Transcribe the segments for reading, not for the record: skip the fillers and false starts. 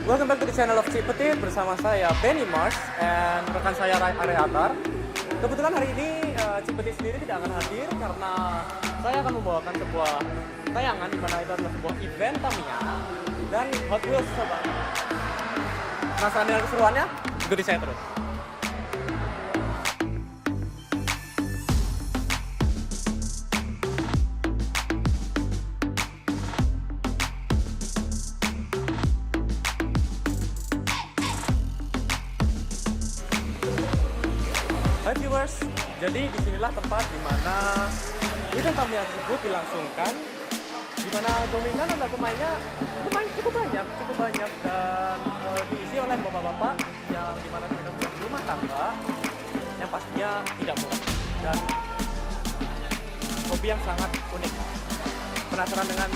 Welcome back to the channel of Cipetit bersama saya Benny Mars dan rekan saya Ray Atar. Kebetulan hari ini Cipetit sendiri tidak akan hadir karena saya akan membawakan sebuah tayangan di mana itu adalah sebuah event Tamiya dan Hot Wheels Sobat. Penasaran dengan keseruannya? Ikuti saya terus. Hai viewers, jadi disinilah tempat di mana event Tamiya tersebut dilangsungkan, di mana dominan dan pemainnya cukup banyak dan diisi oleh bapak-bapak yang dimana sudah punya rumah tangga yang pastinya tidak mudah dan hobi yang sangat unik. Penasaran dengan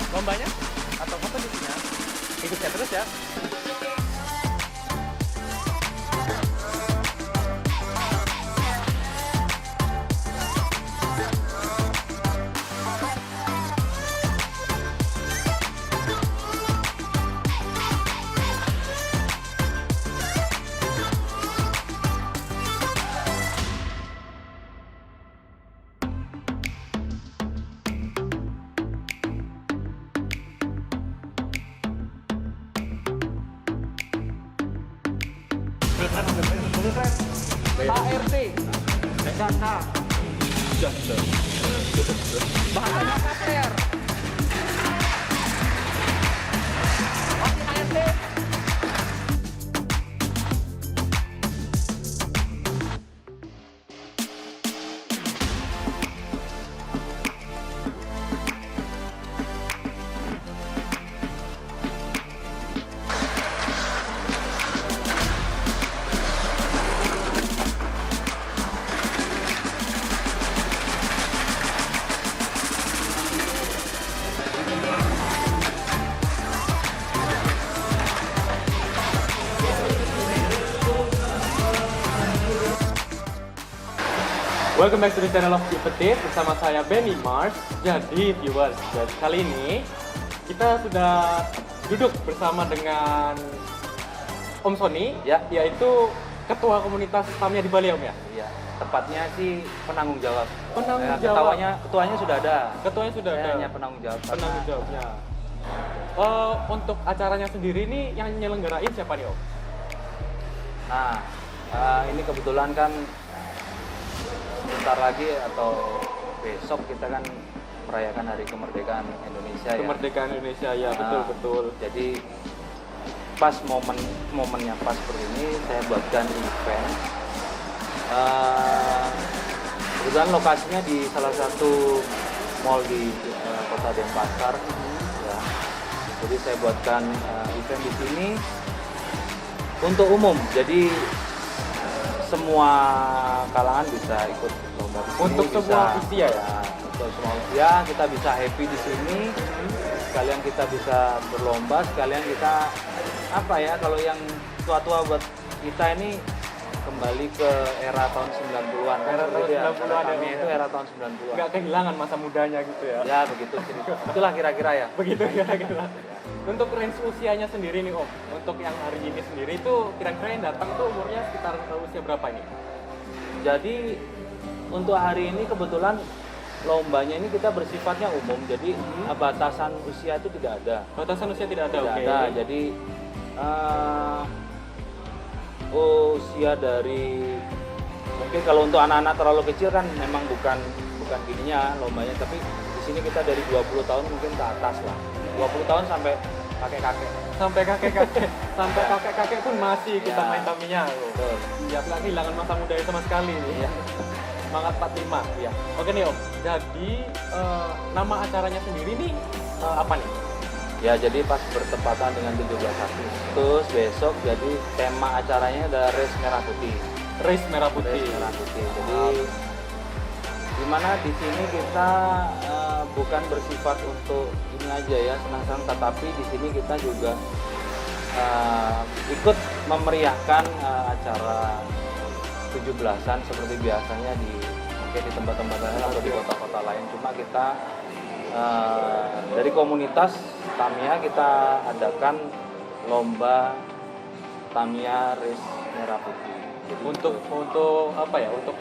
lombanya atau kompetisinya? Ikut saya terus ya. HRT Jasa bahasanya KPR. Oke, HRT. Welcome back to the channel of Cipetit bersama saya Benny Mars. Jadi viewers, kali ini kita sudah duduk bersama dengan Om Sony, Ya, yaitu ketua komunitas Tamiya di Bali, Om ya. iya. Tepatnya sih penanggung jawab. Penanggung Ya, jawab. ketuanya sudah ada. Ketuanya sudah Saya ada. hanya penanggung jawab. Penanggung jawabnya. Untuk acaranya sendiri ini yang nyelenggarain siapa nih, Om? Nah, ini kebetulan kan sebentar lagi atau besok kita kan merayakan Hari Kemerdekaan Indonesia ya. Kemerdekaan Indonesia ya, Nah, betul. Jadi pas momennya pas seperti ini saya buatkan event. Kebetulan lokasinya di salah satu mall di Kota Denpasar. Ya. Jadi saya buatkan event di sini untuk umum. Jadi semua kalangan bisa ikut lomba di sini. Untuk semua usia ya? Untuk semua usia kita bisa happy di sini. Sekalian kita bisa berlomba, sekalian kita apa ya, kalau yang tua-tua buat kita ini kembali ke era tahun 90-an. Era tahun 90-an ya, Kami Om, itu ya. era tahun 90-an. Nggak kehilangan masa mudanya gitu ya? Ya begitu. Itulah kira-kira ya. Begitu kira-kira. Untuk range usianya sendiri nih Om, untuk yang hari ini sendiri itu kira-kira yang datang tuh umurnya sekitar usia berapa ini? Jadi untuk hari ini kebetulan lombanya ini kita bersifatnya umum, jadi batasan usia itu tidak ada. Batasan usia tidak ada, Tidak oke. ada. Jadi usia dari mungkin kalau untuk anak-anak terlalu kecil kan memang bukan gininya lombanya, tapi di sini kita dari 20 tahun mungkin ke atas lah. 20 tahun sampai kakek-kakek. Sampai kakek-kakek pun masih kita Ya. main Tamiya loh. Betul. Ya, nggak kehilangan masa muda sama sekali nih. Iya. Semangat 45 ya. Oke nih Om, jadi nama acaranya sendiri nih apa nih? Ya, jadi pas bertepatan dengan 17 Agustus besok, jadi tema acaranya adalah Race Merah Putih. Race Merah Putih. Race Merah Putih. Jadi dimana di sini kita bukan bersifat untuk ini aja ya, senang-senang, tetapi di sini kita juga ikut memeriahkan acara 17-an seperti biasanya mungkin di tempat-tempat lain atau di kota-kota lain. Cuma kita dari komunitas Tamiya kita adakan lomba Tamiya Race Merah Putih. Jadi Untuk apa ya? Untuk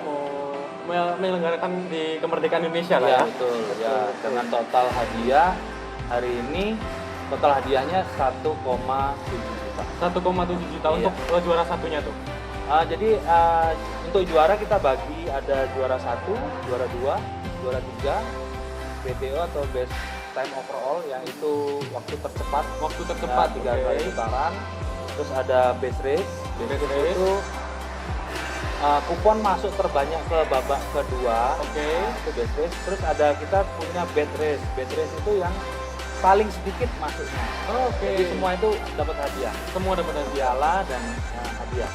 menyelenggarakan di kemerdekaan Indonesia lah ya, ya. betul. Ya, dengan total hadiah hari ini total hadiahnya 1,7 juta. 1,7 juta Iya. untuk juara satunya tuh. Jadi untuk juara kita bagi ada juara 1, juara 2, juara 3, PTO atau Best Time Overall yang itu waktu tercepat. Waktu tercepat, ya, 3 kali putaran. Terus ada Best Race. Best Race. Itu kupon masuk terbanyak ke babak kedua. Oke. Itu Best Race. Terus ada kita punya Best Race. Best Race itu yang paling sedikit masuknya. Oke. Jadi semua itu dapat hadiah. Semua dapat hadiah. Piala dan hadiah.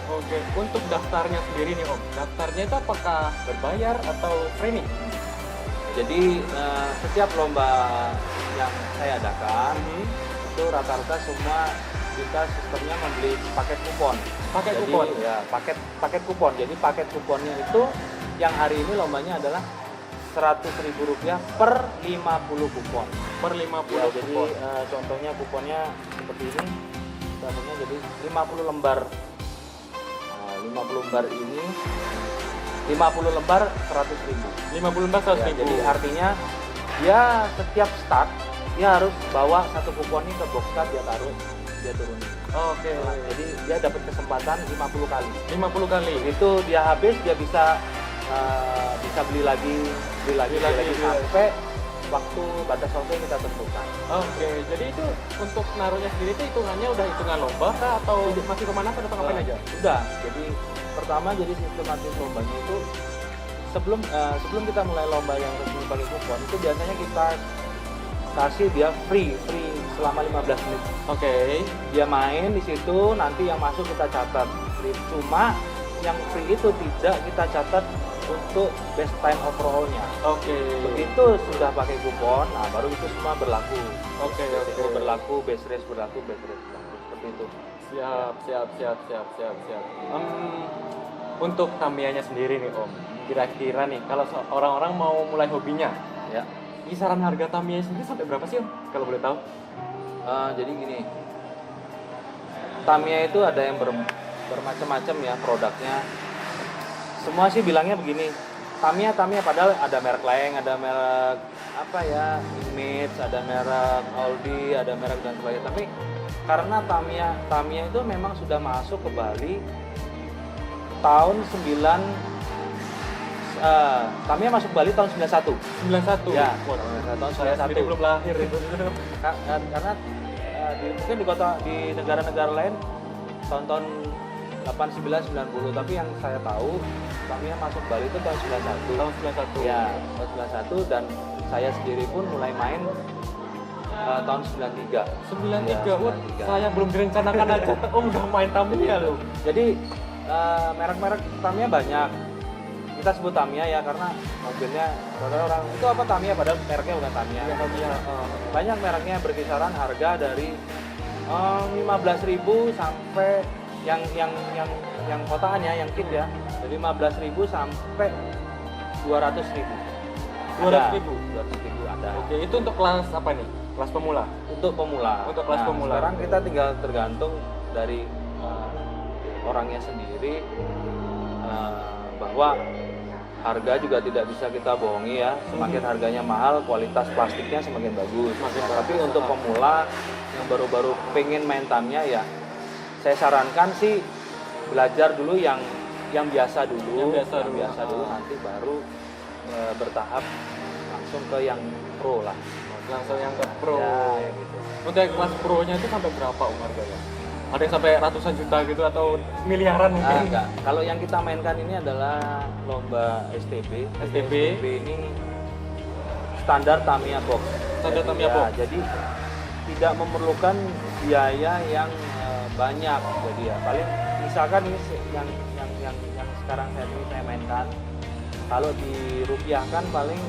Oke. Untuk daftarnya sendiri nih Om. Daftarnya itu apakah berbayar atau free nih? Jadi setiap lomba yang saya adakan Mhm. itu rata-rata semua kita sistemnya membeli paket kupon. Paket Jadi, kupon? Ya, paket kupon. Jadi paket kuponnya itu yang hari ini lombanya adalah Rp100.000 per 50 kupon. Per 50 Ya, jadi kupon. contohnya kuponnya seperti ini. Contohnya jadi 50 lembar. 50 lembar ini 50 lembar 100.000. 50 lembar 100 Ya, ribu. jadi artinya dia setiap start dia harus bawa satu kupon ini ke box start, dia taruh, dia turunin. Oke. Nah, jadi dia dapat kesempatan 50 kali. 50 kali. Begitu dia habis dia bisa beli lagi sampai waktu batas waktu yang kita tentukan. Oke, jadi itu untuk naruhnya sendiri itu hitungannya udah hitungan lomba kah atau masih pemanasan atau ngapain aja? Udah. Jadi pertama jadi sistematis lombanya itu sebelum kita mulai lomba yang resmi pakai kupon itu biasanya kita kasih dia free selama 15 menit. Oke. Dia main di situ, nanti yang masuk kita catat. Cuma yang free itu tidak kita catat untuk best time overall-nya. Oke. Begitu sudah pakai kupon, nah baru itu semua berlaku. Oke. PTO berlaku, best race berlaku, seperti itu. Siap. Untuk Tamiyanya sendiri nih Om, kira-kira nih kalau orang-orang mau mulai hobinya, Ya. kisaran harga Tamiya sendiri sampai berapa sih Om? Kalau boleh tahu? Jadi gini, Tamiya itu ada yang bermacam-macam ya produknya. Semua sih bilangnya begini, Tamiya padahal ada merek lain, ada merek apa ya, Image, ada merek Audi, ada merek dan sebagainya. Tapi karena Tamiya itu memang sudah masuk ke Bali tahun 9 Tamiya masuk Bali tahun 91. 91. Ya, tahun saya sendiri belum lahir itu. Karena mungkin di negara-negara lain tahun-tahun 89 90, tapi yang saya tahu Tamiya masuk Bali itu tahun 91. Tahun 91. Ya, tahun 91 dan saya sendiri pun mulai main tahun 93. 93. Ya, Wah, 93. saya belum direncanakan aja. Om udah main Tamiya loh. Jadi merek-merek Tamiya banyak. Kita sebut Tamiya ya karena mobilnya orang itu apa Tamiya padahal mereknya bukan Tamiya. Ya, Tamiya. Banyak mereknya berkisaran harga dari 15.000 sampai yang kotaan ya, yang kit ya, dari 15.000 sampai 200.000. 200.000 ada. Oke, itu untuk kelas apa nih? Kelas pemula. Untuk pemula. Untuk kelas pemula. Sekarang kita tinggal tergantung dari orangnya sendiri, bahwa harga juga tidak bisa kita bohongi ya. Semakin harganya mahal, kualitas plastiknya semakin bagus. Tapi untuk pemula yang baru-baru pengen main Tamiya ya, saya sarankan sih belajar dulu yang biasa dulu. Yang biasa dulu. Nanti baru bertahap langsung ke yang pro lah. Langsung yang ke pro. Ya, ya gitu. Untuk yang kelas pro-nya itu sampai berapa harganya? Ada yang sampai ratusan juta gitu atau miliaran mungkin? Enggak. Kalau yang kita mainkan ini adalah lomba STB. STB ini standar Tamiya box. Standar Tamiya Ya, box. jadi tidak memerlukan biaya yang banyak. Jadi ya paling misalkan ini yang sekarang saya mainkan, kalau dirupiahkan paling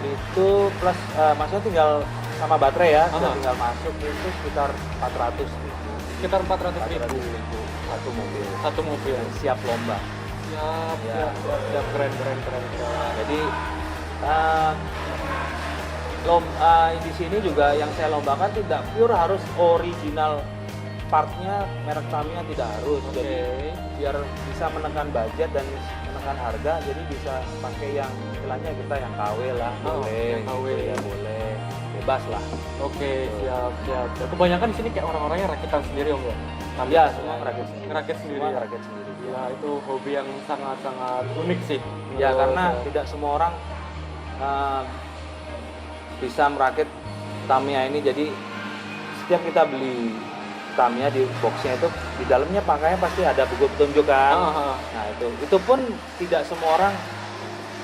itu plus maksudnya tinggal sama baterai ya, tinggal masuk itu sekitar 400.000. Sekitar 400.000 satu mobil siap lomba. Siap, keren. Jadi Di sini juga yang saya lombakan tidak pure harus original partnya, merek Tamiya tidak harus. Jadi biar bisa menekan budget dan menekan harga, jadi bisa pakai yang istilahnya kita yang KW lah, boleh. yang KW. Gitu ya boleh, bebas lah. Oke, siap. Kebanyakan di sini kayak orang-orangnya rakitan sendiri om ya? Ya, semua ngerakit sendiri. Semua Semua ngerakit sendiri. Gila, itu hobi yang sangat-sangat unik sih. Ya menurut karena saya. tidak semua orang bisa merakit Tamiya ini. Jadi setiap kita beli Tamiya di boxnya itu di dalamnya pakainya pasti ada buku petunjuk kan. Nah itu pun tidak semua orang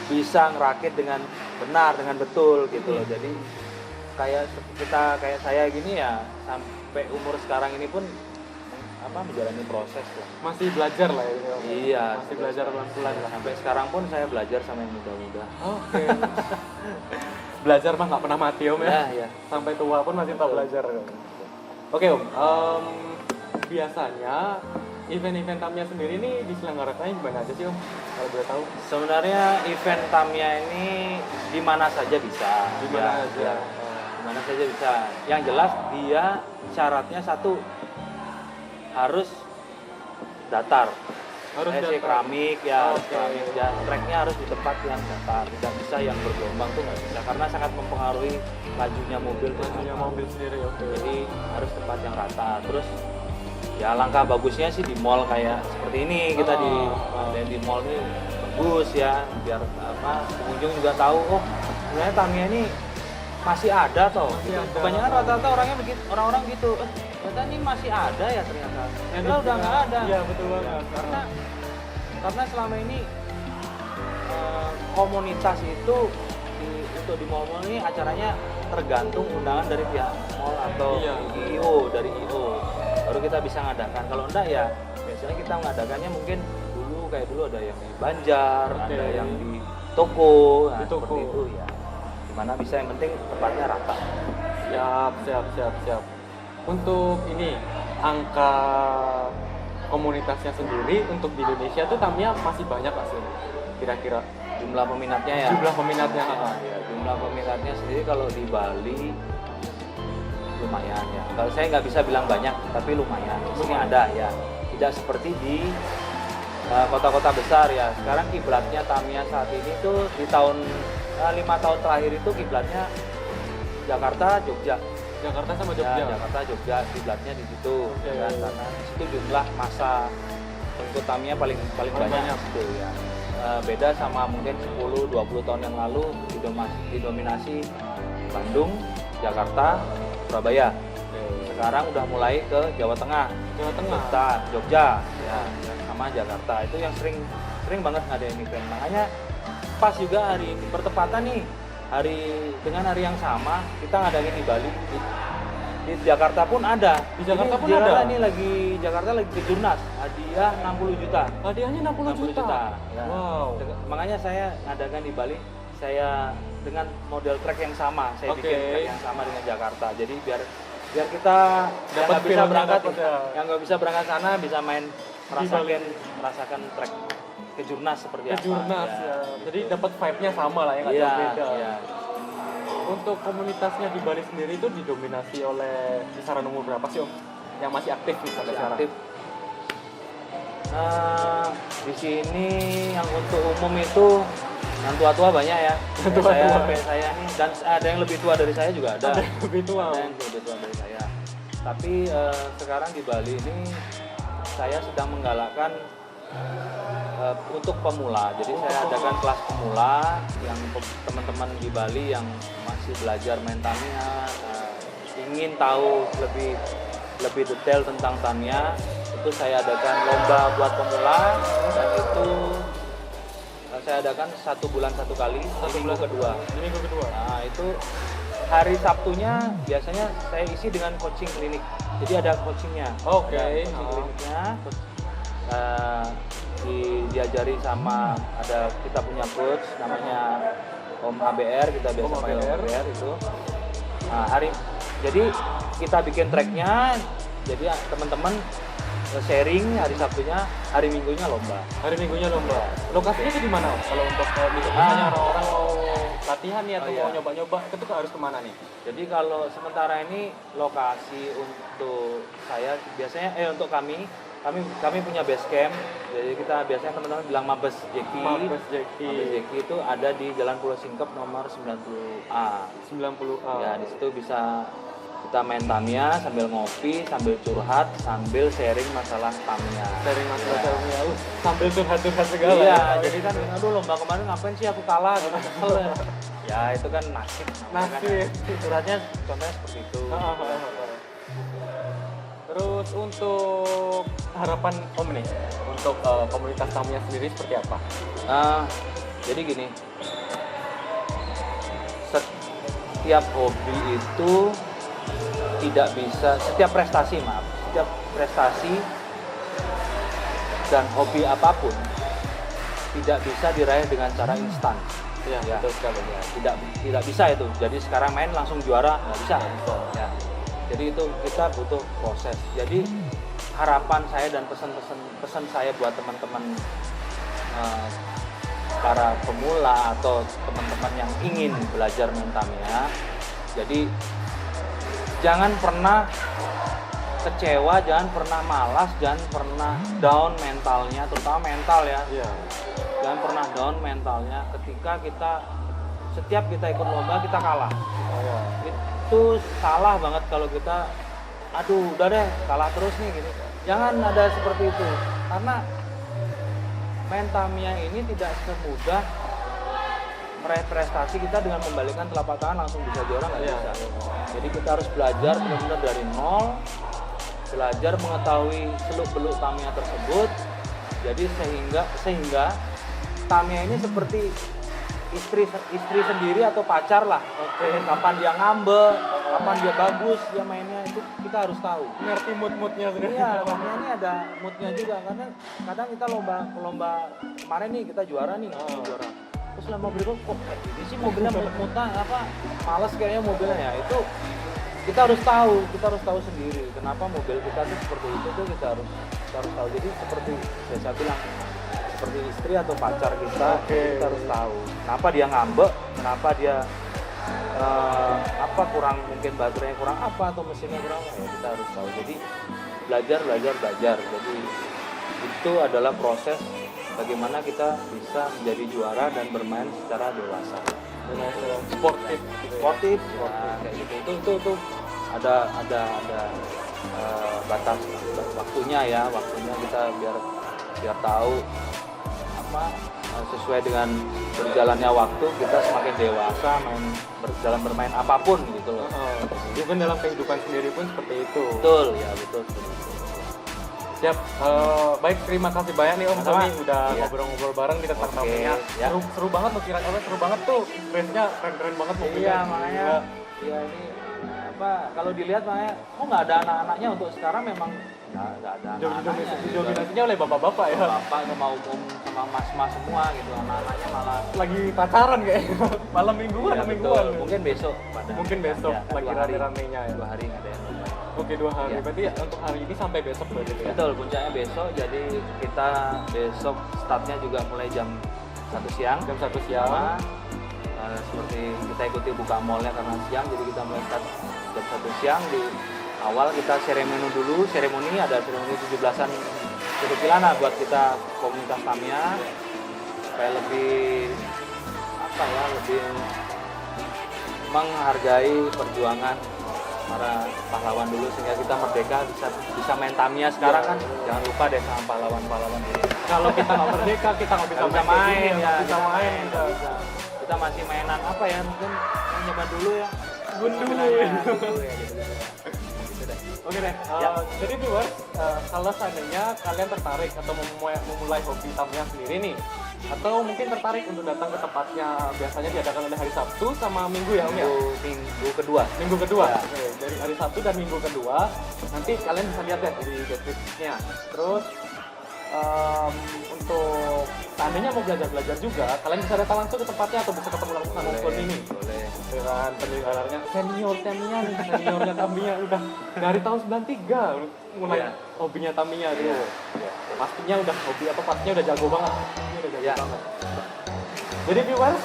bisa ngerakit dengan benar, dengan betul gitu loh. Jadi kayak saya gini ya sampai umur sekarang ini pun menjalani proses lah. Masih belajar lah ya. Om. Iya, Masih belajar pelan-pelan lah. sampai sekarang pun saya belajar sama yang muda-muda. Oke. Belajar mah nggak pernah mati om ya. Ya. Sampai tua pun masih tetap belajar. Oke om, biasanya event-event Tamiya sendiri ini diselenggarakannya gimana aja sih om? Kalau boleh tahu? Sebenarnya event Tamiya ini di mana saja bisa. Di mana aja? Ya. Di mana saja bisa. Yang jelas dia syaratnya satu harus datar. Harus datar. Keramik ya, Oke. keramik ya. Tracknya harus di tempat yang datar. Tidak bisa yang bergelombang tuh nggak bisa karena sangat mempengaruhi lajunya mobil. Punya mobil sendiri oke. Jadi harus tempat yang rata. Terus ya langkah bagusnya sih di mall kayak seperti ini kita di mall ini bagus ya biar pengunjung juga tahu sebenarnya Tamiya ini masih ada toh. Masih ada. Kebanyakan rata-rata orang-orang gitu. Ternyata ini masih ada ya ternyata. Padahal udah nggak ada. Iya betul banget. Karena selama ini komunitas itu untuk di mall-mall ini acaranya tergantung undangan dari pihak mall atau dari IO baru kita bisa ngadakan. Kalau enggak ya biasanya kita ngadakannya mungkin dulu ada yang di Banjar, ada yang di toko, seperti itu ya. Dimana bisa yang penting tempatnya rata. Siap. Untuk ini angka komunitasnya sendiri untuk di Indonesia tuh Tamiya masih banyak nggak sih kira-kira? Jumlah peminatnya ya. Jumlah peminatnya. Ya, jumlah peminatnya sendiri kalau di Bali lumayan ya. Kalau saya nggak bisa bilang banyak, tapi lumayan. Di sini ada ya. Tidak seperti di kota-kota besar ya. Sekarang kiblatnya Tamiya saat ini tuh di tahun 5 tahun terakhir itu kiblatnya Jakarta, Jogja. Jakarta sama Jogja. Ya, Jakarta, Jogja kiblatnya di situ. Kan? Karena di situ jumlah masa pengikut Tamiya paling banyak itu ya. Beda sama mungkin 10-20 tahun yang lalu didominasi Bandung, Jakarta, Surabaya. Sekarang udah mulai ke Jawa Tengah, Jogja, ya, sama Jakarta. Itu yang sering banget ngadain event. Makanya pas juga hari ini bertepatan nih dengan hari yang sama kita ngadain di Bali. Di Jakarta pun ada. Di Jakarta pun ada. ada. Ini Jakarta lagi kejurnas, hadiah 60 juta. Hadiahnya 60 juta. Ya. Wow. Makanya saya adakan di Bali, saya dengan model track yang sama, saya bikin track yang sama dengan Jakarta. Jadi biar kita yang nggak bisa berangkat, yang nggak bisa berangkat sana bisa main merasakan track kejurnas seperti Kejurnas apa. ya. Jadi dapat vibe-nya sama lah ya, nggak jauh beda. Iya. Untuk komunitasnya di Bali sendiri itu didominasi oleh kisaran umur berapa sih om? Yang masih aktif nih sampai sekarang? Aktif. Di sini yang untuk umum itu yang tua-tua banyak ya. Saya nih dan ada yang lebih tua dari saya juga ada. Ada yang lebih tua. Ada yang lebih tua dari saya. Tapi sekarang di Bali ini saya sedang menggalakkan untuk pemula. Jadi saya adakan kelas pemula yang teman-teman di Bali yang masih belajar main Tamiya, ingin tahu lebih detail tentang Tamiya, itu saya adakan lomba buat pemula dan itu saya adakan 1 bulan 1 kali, minggu kedua. Nah itu hari Sabtunya biasanya saya isi dengan coaching klinik. Jadi ada coachingnya. Oke. Coaching kliniknya. Diajari sama kita punya coach namanya Om ABR, kita biasa panggil Om ABR itu. Nah, jadi kita bikin tracknya, jadi teman-teman sharing hari Sabtunya, hari Minggunya lomba. Lokasinya itu di mana? Kalau untuk misalnya orang-orang mau latihan nih atau Oh, mau iya. nyoba-nyoba, itu tuh harus kemana nih? Jadi kalau sementara ini lokasi untuk saya biasanya untuk kami punya base camp. Jadi kita biasanya teman-teman bilang Mabes Jeki. Mabes Jeki. Mabes Jeki itu ada di Jalan Pulau Singkep nomor 90A. 90A. Ya, di situ bisa kita main Tamiya sambil ngopi, sambil curhat, sambil sharing masalah Tamiya. Sharing masalah Ya. Tamiya. Sambil curhat-curhat segala Iya, ya. jadi kan aduh lomba kemarin ngapain sih aku kalah gitu. Kesel ya. Ya, itu kan nasib. Nasib. Kan, curhatnya contohnya seperti itu. Terus untuk harapan Om nih, untuk komunitas Tamiya sendiri seperti apa? Jadi gini, setiap hobi itu tidak bisa, setiap prestasi dan hobi apapun tidak bisa diraih dengan cara instan. Ya, Ya. betul sekali. Ya, tidak bisa itu. Jadi sekarang main langsung juara nggak bisa. Ya. Jadi itu kita butuh proses. Jadi harapan saya dan pesan saya buat teman-teman para pemula atau teman-teman yang ingin belajar main Tamiya. Jadi jangan pernah kecewa, jangan pernah malas, jangan pernah down mentalnya, terutama mental ya. Iya. Jangan pernah down mentalnya ketika setiap kita ikut lomba kita kalah. Itu salah banget kalau kita aduh udah deh kalah terus nih gitu. Jangan ada seperti itu. Karena main Tamiya ini tidak semudah meraih prestasi kita dengan membalikkan telapak tangan langsung bisa juara, nggak bisa. Jadi kita harus belajar benar-benar dari nol, belajar mengetahui seluk-beluk Tamiya tersebut. Jadi sehingga Tamiya ini seperti istri sendiri atau pacar lah. Kapan dia ngambek, kapan dia bagus, dia mainnya itu kita harus tahu. Ngerti mood-moodnya sendiri. Iya, Tamiya ini ada moodnya juga. Karena kadang kita lomba kemarin nih kita juara nih, juara. Terus lomba berikut kok kayak gini sih mobilnya mutan males kayaknya mobilnya ya. Itu kita harus tahu sendiri kenapa mobil kita tuh seperti itu tuh kita harus tahu. Jadi seperti saya bilang, seperti istri atau pacar kita, kita harus tahu kenapa dia ngambek, kenapa dia mungkin baterainya kurang apa atau mesinnya kurang, ya kita harus tahu. Jadi belajar. Jadi itu adalah proses bagaimana kita bisa menjadi juara dan bermain secara dewasa. Sportif. Ya, kayak gitu. Itu ada batas waktunya kita biar tahu sesuai dengan berjalannya waktu kita semakin dewasa dalam bermain apapun gitu loh. Even dalam kehidupan sendiri pun seperti itu. Betul seperti itu. Siap. Baik, terima kasih banyak nih Om Tommy udah ngobrol-ngobrol bareng di tentang Tamiya. Ya. Seru banget loh, seru banget tuh. Race-nya keren banget mobilnya. Iya, makanya ya ini kalau dilihat makanya nggak ada anak-anaknya untuk sekarang memang nggak ada anak-anaknya. Dominasinya oleh bapak-bapak ya. Bapak sama umum sama mas-mas semua gitu, anak-anaknya malah Lagi pacaran kayaknya. Malam mingguan. Mungkin besok lagi rame-ramenya ya. 2 hari nggak ada yang lomba. Oke, 2 hari. Ya. Berarti untuk hari ini sampai besok berarti ya. Betul, puncaknya besok. Jadi kita besok startnya juga mulai jam 1 siang. Jam 1 siang. Seperti kita ikuti buka mallnya karena siang, jadi kita mulai start jam 1 siang. Di awal kita seremoni ada seremoni 17-an Kutu Kilana buat kita komunitas Tamiya supaya lebih menghargai perjuangan para pahlawan dulu sehingga kita merdeka bisa main Tamiya sekarang kan. Jangan lupa deh sama pahlawan dulu. Kalau kita nggak merdeka, kita nggak bisa main. Kita masih mainan mungkin nyoba dulu ya. Gundu ya. Oke deh. Jadi viewers, kalau seandainya kalian tertarik atau memulai hobi Tamiya sendiri nih, atau mungkin tertarik untuk datang ke tempatnya, biasanya diadakan oleh hari Sabtu sama Minggu ya Om ya? Minggu kedua. Ya. Oke, dari hari Sabtu dan Minggu kedua, nanti kalian bisa lihat deh di deskripsinya. Terus untuk seandainya mau belajar juga, kalian bisa datang langsung ke tempatnya atau bisa ketemu langsung sama Om ini. Boleh. Dengan penyelenggaraannya seniornya Tamiya udah dari tahun 93 mulai hobinya Tamiya dulu. Pastinya udah pastinya udah jago banget. Jadi viewers,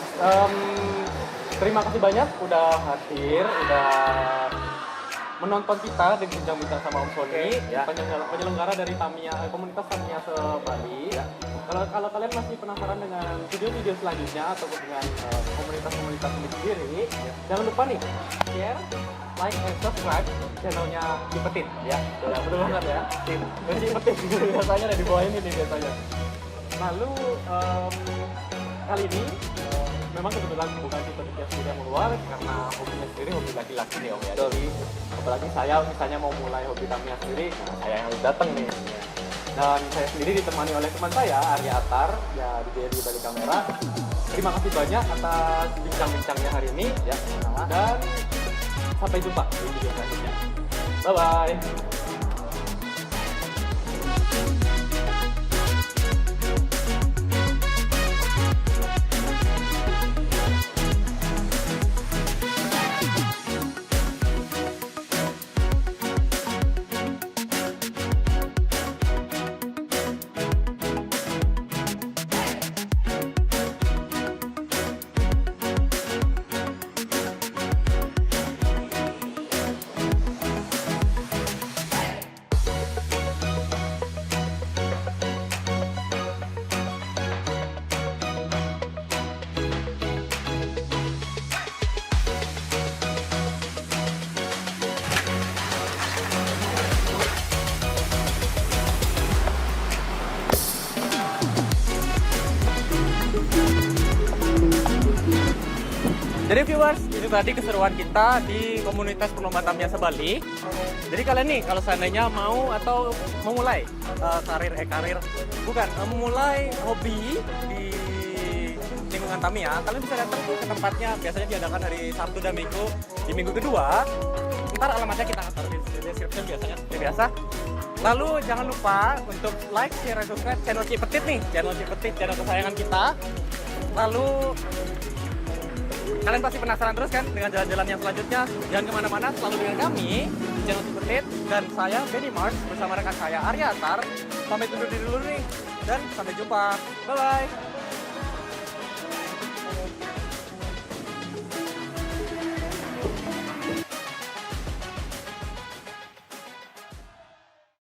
terima kasih banyak udah hadir, udah menonton kita dan bincang-bincang sama Om Sony, ya. penyelenggara dari Tamiya, komunitas Tamiya se-Bali. Ya. Kalau kalian masih penasaran dengan video-video selanjutnya atau dengan komunitas-komunitas ini sendiri, jangan lupa nih share, like, and subscribe channelnya Cipetin. Ya, Betul banget ya. Cipetin biasanya ada di bawah ini nih biasanya. Lalu kali ini memang kebetulan bukan Cipetin yang sendiri yang keluar karena hobinya sendiri hobi laki-laki nih Om ya. Jadi apalagi saya misalnya mau mulai hobi Tamiya sendiri, nah, saya yang harus datang nih. Dan saya sendiri ditemani oleh teman saya, Arya Atar, ya di balik kamera. Terima kasih banyak atas bincang-bincangnya hari ini, ya. Dan sampai jumpa di video selanjutnya. Bye-bye. Jadi viewers, itu tadi keseruan kita di komunitas perlombaan Tamiya se-Bali. Jadi kalian nih, kalau seandainya mau atau memulai memulai hobi di lingkungan Tamiya, kalian bisa datang tuh ke tempatnya. Biasanya diadakan hari Sabtu dan Minggu. Di minggu kedua, ntar alamatnya kita taruh di description biasanya seperti biasa. Lalu jangan lupa untuk like, share, dan subscribe channel Cipetit nih, channel kesayangan kita. Lalu kalian pasti penasaran terus kan dengan jalan-jalan yang selanjutnya. Jangan kemana-mana, selalu dengan kami di channel Cipetit dan saya Benny Mars bersama rekan saya Arya Atar. Sampai dulu nih dan sampai jumpa. Bye bye.